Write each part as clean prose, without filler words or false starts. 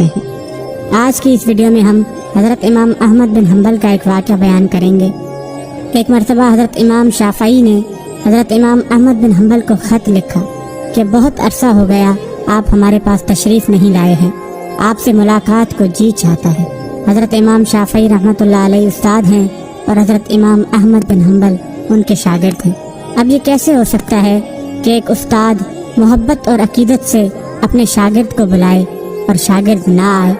सकते हैं। आज की इस वीडियो में हम हज़रत इमाम अहमद बिन हम्बल का एक वाक़या बयान करेंगे। एक मरतबा हज़रत इमाम शाफ़ई ने हज़रत इमाम अहमद बिन हम्बल को ख़त लिखा कि बहुत अरसा हो गया आप हमारे पास तशरीफ़ नहीं लाए हैं, आपसे मुलाकात को जी चाहता है। हज़रत इमाम शाफ़ई रहमतुल्लाह अलैह उस्ताद हैं और हज़रत इमाम अहमद बिन हम्बल उनके शागिर्द हैं। अब ये कैसे हो सकता है कि एक उस्ताद मोहब्बत और अकीदत से अपने शागिर्द को बुलाए और शागिर्द ना आए,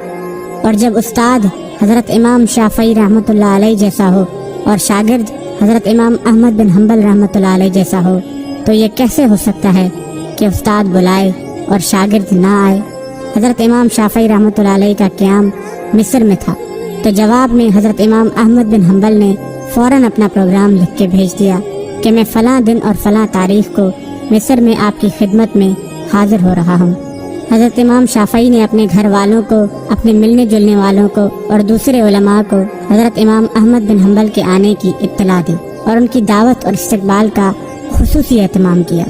और जब उस्ताद हज़रत इमाम शाफ़ई रहमतुल्लाह अलैह जैसा हो और शागिर्द हज़रत इमाम अहमद बिन हम्बल रहमतुल्लाह अलैह जैसा हो, तो ये कैसे हो सकता है कि उस्ताद बुलाए और शागिर्द ना आए। हज़रत इमाम शाफ़ई रहमतुल्लाह अलैह का क़याम मिस्र में था, तो जवाब में हज़रत इमाम अहमद बिन हम्बल ने फ़ौरन अपना प्रोग्राम लिख के भेज दिया कि मैं फ़लाँ दिन और फ़लाँ तारीख़ को मिस्र में आपकी खिदमत में हाज़िर हो रहा हूँ। हज़रत इमाम शाफ़ई ने अपने घर वालों को, अपने मिलने जुलने वालों को और दूसरे उलमा को हज़रत इमाम अहमद बिन हम्बल के आने की इत्तला दी और उनकी दावत और इस्तक़बाल का खुसूसी एहतमाम किया।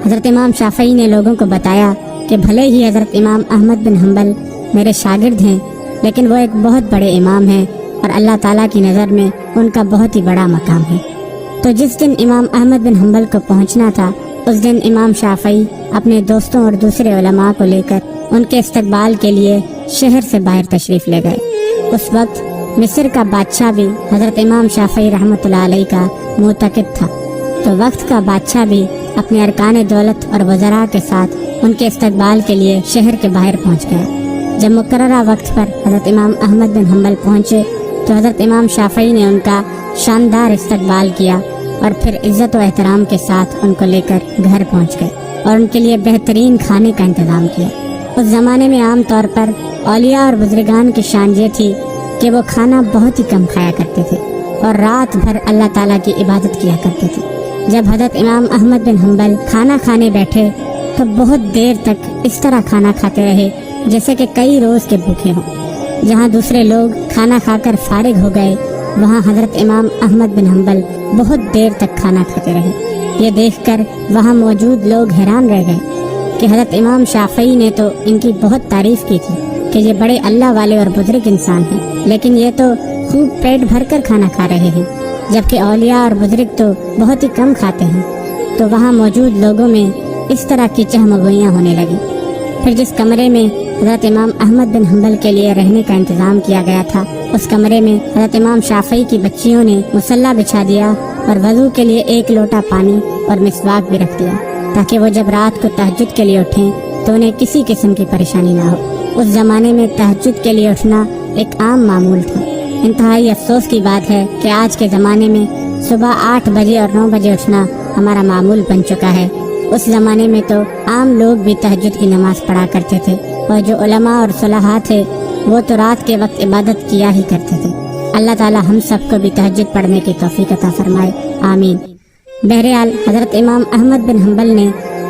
हज़रत इमाम शाफ़ई ने लोगों को बताया कि भले ही हज़रत इमाम अहमद बिन हम्बल मेरे शागिर्द हैं, लेकिन वो एक बहुत बड़े इमाम हैं और अल्लाह ताला की नज़र में उनका बहुत ही बड़ा मकाम है। तो जिस दिन इमाम अहमद बिन हम्बल को पहुँचना था, उस दिन इमाम शाफ़ई अपने दोस्तों और दूसरे उलमा को लेकर उनके इस्तक़बाल के लिए शहर से बाहर तशरीफ़ ले गए। उस वक्त मिस्र का बादशाह भी हज़रत इमाम शाफ़ई रहमतुल्लाह अलैह का मुतक़िद था, तो वक्त का बादशाह भी अपने अरकान दौलत और वज़रा के साथ उनके इस्तक़बाल के लिए शहर के बाहर पहुँच गया। जब मुकर्ररा वक्त पर हज़रत इमाम अहमद बिन हम्बल पहुँचे तो हज़रत इमाम शाफ़ई ने उनका शानदार इस्तक़बाल किया और फिर इज़्ज़त व एहतराम के साथ उनको लेकर घर पहुँच गए और उनके लिए बेहतरीन खाने का इंतज़ाम किया। उस ज़माने में आम तौर पर औलिया और बुज़ुर्गान की शान ये थी कि वो खाना बहुत ही कम खाया करते थे और रात भर अल्लाह ताला की इबादत किया करते थे। जब हज़रत इमाम अहमद बिन हम्बल खाना खाने बैठे तो बहुत देर तक इस तरह खाना खाते रहे जैसे कि कई रोज़ के भूखे हों। जहाँ दूसरे लोग खाना खाकर फारिग हो गए, वहाँ हज़रत इमाम अहमद बिन हम्बल बहुत देर तक खाना खाते रहे। ये देखकर वहाँ मौजूद लोग हैरान रह गए कि हज़रत इमाम शाफ़ई ने तो इनकी बहुत तारीफ़ की थी कि ये बड़े अल्लाह वाले और बुज़ुर्ग इंसान हैं, लेकिन ये तो खूब पेट भरकर खाना खा रहे हैं, जबकि औलिया और बुज़ुर्ग तो बहुत ही कम खाते हैं। तो वहाँ मौजूद लोगों में इस तरह की चहमगोइयाँ होने लगी। फिर जिस कमरे में हज़रत इमाम अहमद बिन हम्बल के लिए रहने का इंतज़ाम किया गया था, उस कमरे में हज़रत इमाम शाफ़ई की बच्चियों ने मुसल्ला बिछा दिया और वज़ू के लिए एक लोटा पानी और मिसवाक भी रख दिया, ताकि वो जब रात को तहज्जुद के लिए उठें तो उन्हें किसी किस्म की परेशानी ना हो। उस ज़माने में तहज्जुद के लिए उठना एक आम मामूल था। इंतहाई अफसोस की बात है कि आज के ज़माने में सुबह 8 बजे और 9 बजे उठना हमारा मामूल बन चुका है। उस ज़माने में तो आम लोग भी तहज्जुद की नमाज़ पढ़ा करते थे और जो उलमा और सुलहा थे वो तो रात के वक्त इबादत किया ही करते थे। अल्लाह ताला हम सबको भी तहज्जुद पढ़ने की तौफीक अता फरमाए, आमीन। बहरहाल हज़रत इमाम अहमद बिन हम्बल ने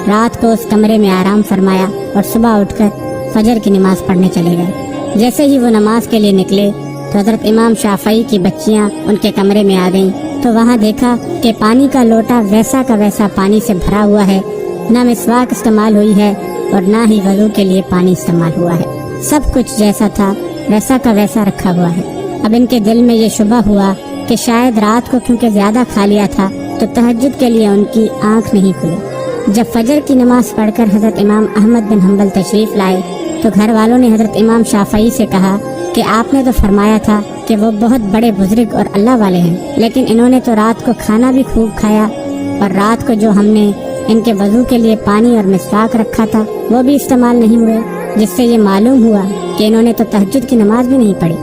रात को उस कमरे में आराम फरमाया और सुबह उठकर फजर की नमाज़ पढ़ने चले गए। जैसे ही वो नमाज के लिए निकले तो हज़रत इमाम शाफ़ई की बच्चियाँ उनके कमरे में आ गईं, तो वहाँ देखा कि पानी का लोटा वैसा का वैसा पानी से भरा हुआ है, ना मिसवाक इस्तेमाल हुई है और ना ही वज़ू के लिए पानी इस्तेमाल हुआ है। सब कुछ जैसा था वैसा का वैसा रखा हुआ है। अब इनके दिल में ये शुबा हुआ कि शायद रात को क्योंकि ज़्यादा खा लिया था तो तहज्जुद के लिए उनकी आँख नहीं खुली। जब फजर की नमाज पढ़कर हज़रत इमाम अहमद बिन हम्बल तशरीफ़ लाए तो घर वालों ने हज़रत इमाम शाफ़ई से कहा कि आपने तो फरमाया था कि वो बहुत बड़े बुज़ुर्ग और अल्लाह वाले हैं, लेकिन इन्होंने तो रात को खाना भी खूब खाया और रात को जो हमने इनके वज़ू के लिए पानी और मिसवाक रखा था वो भी इस्तेमाल नहीं हुए, जिससे ये मालूम हुआ कि इन्होंने तो तहज्जुद की नमाज भी नहीं पढ़ी।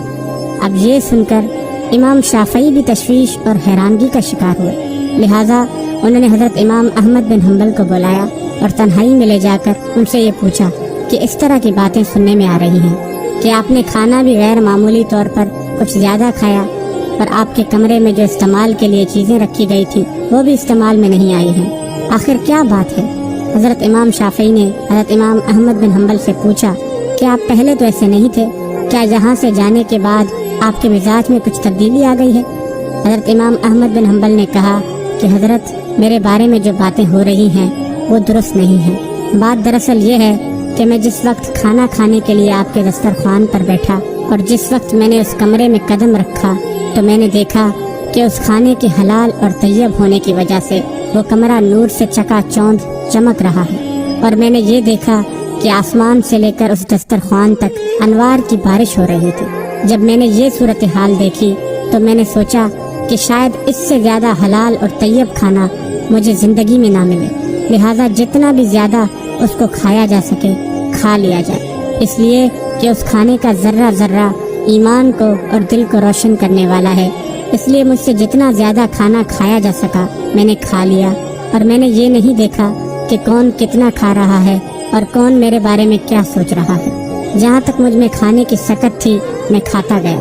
अब ये सुनकर इमाम शाफ़ई भी तशवीश और हैरानगी का शिकार हुए। लिहाजा उन्होंने हज़रत इमाम अहमद बिन हम्बल को बुलाया और तन्हाई में ले जाकर उनसे ये पूछा कि इस तरह की बातें सुनने में आ रही हैं कि आपने खाना भी गैर मामूली तौर पर कुछ ज़्यादा खाया और आपके कमरे में जो इस्तेमाल के लिए चीज़ें रखी गई थी वो भी इस्तेमाल में नहीं आई हैं। आखिर क्या बात है? हज़रत इमाम शाफ़ई ने हज़रत इमाम अहमद बिन हम्बल से पूछा कि आप पहले तो ऐसे नहीं थे, क्या यहाँ से जाने के बाद आपके मिजाज में कुछ तब्दीली आ गई है? हज़रत इमाम अहमद बिन हम्बल ने कहा कि हज़रत, मेरे बारे में जो बातें हो रही हैं वो दुरुस्त नहीं है। बात दरअसल ये है کہ میں جس وقت کھانا کھانے کے لیے آپ کے دسترخوان پر بیٹھا اور جس وقت میں نے اس کمرے میں قدم رکھا تو میں نے دیکھا کہ اس کھانے کے حلال اور طیب ہونے کی وجہ سے وہ کمرہ نور سے چکا چوندھ چمک رہا ہے، اور میں نے یہ دیکھا کہ آسمان سے لے کر اس دسترخوان تک انوار کی بارش ہو رہی تھی۔ جب میں نے یہ صورتحال دیکھی تو میں نے سوچا کہ شاید اس سے زیادہ حلال اور طیب کھانا مجھے زندگی میں نہ ملے، لہٰذا جتنا بھی زیادہ اس کو کھایا جا سکے کھا لیا جائے، اس لیے کہ اس کھانے کا ذرہ ذرہ ایمان کو اور دل کو روشن کرنے والا ہے۔ اس لیے مجھ سے جتنا زیادہ کھانا کھایا جا سکا میں نے کھا لیا، اور میں نے یہ نہیں دیکھا کہ کون کتنا کھا رہا ہے اور کون میرے بارے میں کیا سوچ رہا ہے۔ جہاں تک مجھ میں کھانے کی سکت تھی میں کھاتا گیا،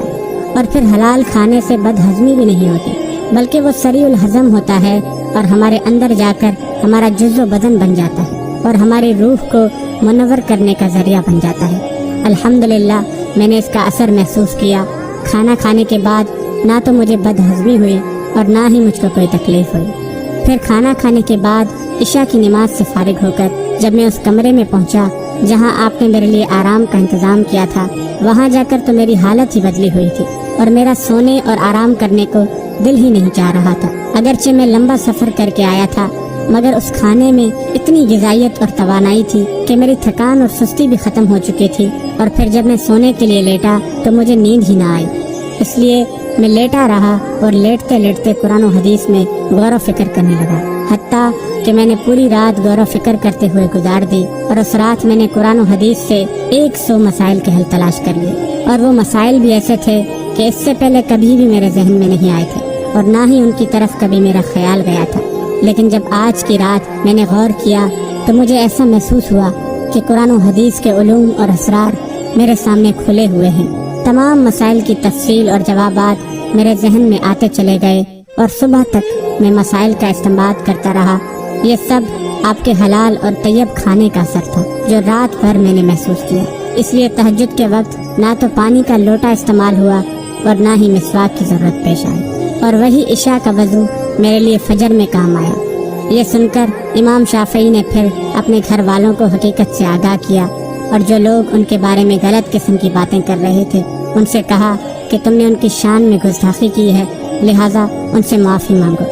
اور پھر حلال کھانے سے بد ہضمی بھی نہیں ہوتی بلکہ وہ سریع الہضم ہوتا ہے اور ہمارے اندر جا کر ہمارا جزو بدن بن جاتا ہے اور ہماری روح کو منور کرنے کا ذریعہ بن جاتا ہے۔ الحمدللہ میں نے اس کا اثر محسوس کیا۔ کھانا کھانے کے بعد نہ تو مجھے بد ہضمی ہوئی اور نہ ہی مجھ کو کوئی تکلیف ہوئی۔ پھر کھانا کھانے کے بعد عشاء کی نماز سے فارغ ہو کر جب میں اس کمرے میں پہنچا جہاں آپ نے میرے لیے آرام کا انتظام کیا تھا، وہاں جا کر تو میری حالت ہی بدلی ہوئی تھی اور میرا سونے اور آرام کرنے کو دل ہی نہیں چاہ رہا تھا۔ اگرچہ میں لمبا سفر کر کے آیا تھا مگر اس کھانے میں اتنی غذائیت اور توانائی تھی کہ میری تھکان اور سستی بھی ختم ہو چکی تھی، اور پھر جب میں سونے کے لیے لیٹا تو مجھے نیند ہی نہ آئی، اس لیے میں لیٹا رہا اور لیٹتے لیٹتے قرآن و حدیث میں غور و فکر کرنے لگا، حتیٰ کہ میں نے پوری رات غور و فکر کرتے ہوئے گزار دی، اور اس رات میں نے قرآن و حدیث سے 100 مسائل کے حل تلاش کر لیے، اور وہ مسائل بھی ایسے تھے کہ اس سے پہلے کبھی بھی میرے ذہن میں نہیں آئے تھے اور نہ ہی ان کی طرف کبھی میرا خیال گیا تھا۔ لیکن جب آج کی رات میں نے غور کیا تو مجھے ایسا محسوس ہوا کہ قرآن و حدیث کے علوم اور اسرار میرے سامنے کھلے ہوئے ہیں۔ تمام مسائل کی تفصیل اور جوابات میرے ذہن میں آتے چلے گئے، اور صبح تک میں مسائل کا استنباط کرتا رہا۔ یہ سب آپ کے حلال اور طیب کھانے کا اثر تھا جو رات بھر میں نے محسوس کیا۔ اس لیے تہجد کے وقت نہ تو پانی کا لوٹا استعمال ہوا اور نہ ہی مسواک کی ضرورت پیش آئی، اور وہی عشاء کا وضو میرے لیے فجر میں کام آیا۔ یہ سن کر امام شافعی نے پھر اپنے گھر والوں کو حقیقت سے آگاہ کیا، اور جو لوگ ان کے بارے میں غلط قسم کی باتیں کر رہے تھے ان سے کہا کہ تم نے ان کی شان میں گستاخی کی ہے، لہٰذا ان سے معافی مانگو۔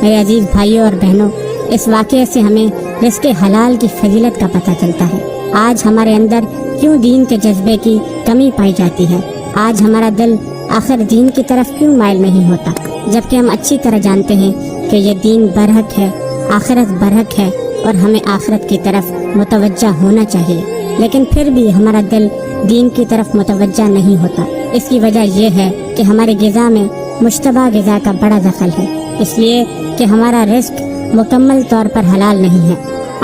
میرے عزیز بھائیوں اور بہنوں، اس واقعے سے ہمیں رزق حلال کی فضیلت کا پتہ چلتا ہے۔ آج ہمارے اندر کیوں دین کے جذبے کی کمی پائی جاتی ہے؟ آج ہمارا دل آخر دین کی طرف کیوں مائل نہیں ہوتا، جبکہ ہم اچھی طرح جانتے ہیں کہ یہ دین برحق ہے، آخرت برحق ہے، اور ہمیں آخرت کی طرف متوجہ ہونا چاہیے، لیکن پھر بھی ہمارا دل دین کی طرف متوجہ نہیں ہوتا۔ اس کی وجہ یہ ہے کہ ہماری غذا میں مشتبہ غذا کا بڑا دخل ہے، اس لیے کہ ہمارا رزق مکمل طور پر حلال نہیں ہے۔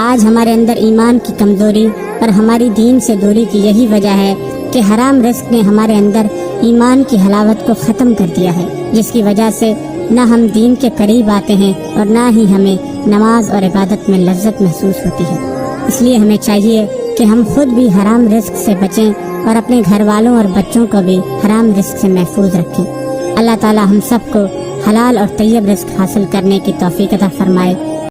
آج ہمارے اندر ایمان کی کمزوری اور ہماری دین سے دوری کی یہی وجہ ہے کہ حرام رزق نے ہمارے اندر ایمان کی حلاوت کو ختم کر دیا ہے، جس کی وجہ سے نہ ہم دین کے قریب آتے ہیں اور نہ ہی ہمیں نماز اور عبادت میں لذت محسوس ہوتی ہے۔ اس لیے ہمیں چاہیے کہ ہم خود بھی حرام رزق سے بچیں اور اپنے گھر والوں اور بچوں کو بھی حرام رزق سے محفوظ رکھیں۔ اللہ تعالی ہم سب کو حلال اور طیب رزق حاصل کرنے کی توفیق عطا فرمائے۔